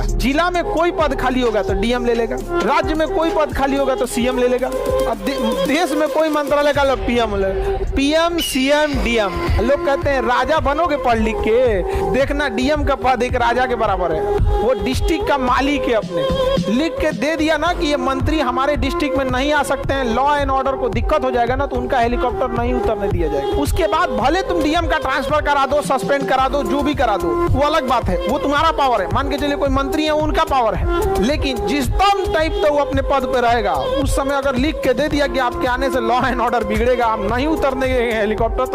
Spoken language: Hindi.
लेगा। जिला में कोई पद खाली होगा तो डीएम ले लेगा, राज्य में कोई पद खाली होगा तो सीएम ले लेगा, अब देश में कोई मंत्रालय का पीएम ले, पीएम सीएम डीएम। लोग कहते हैं राजा बनोगे पढ़ लिख के, देखना डीएम का पद एक राजा के बराबर है। वो डिस्ट्रिक्ट का मालिक है, अपने लिख के दे दिया ना कि ये मंत्री हमारे डिस्ट्रिक्ट में नहीं आ सकते हैं, लॉ एंड ऑर्डर को दिक्कत हो जाएगा ना, तो उनका हेलीकॉप्टर नहीं उतरने दिया जाएगा। उसके बाद भले तुम डीएम का ट्रांसफर करा दो, सस्पेंड करा दो, जो भी करा दो, वो अलग बात है, वो तुम्हारा पावर है। मान के चलिए कोई मंत्री है, उनका पावर है, लेकिन जिस टाइप तो वो अपने पद पे रहेगा, उस समय अगर लिख के दे दिया कि आपके आने से लॉ एंड ऑर्डर बिगड़ेगा, आप नहीं उतरने हेलीकॉप्टर, तो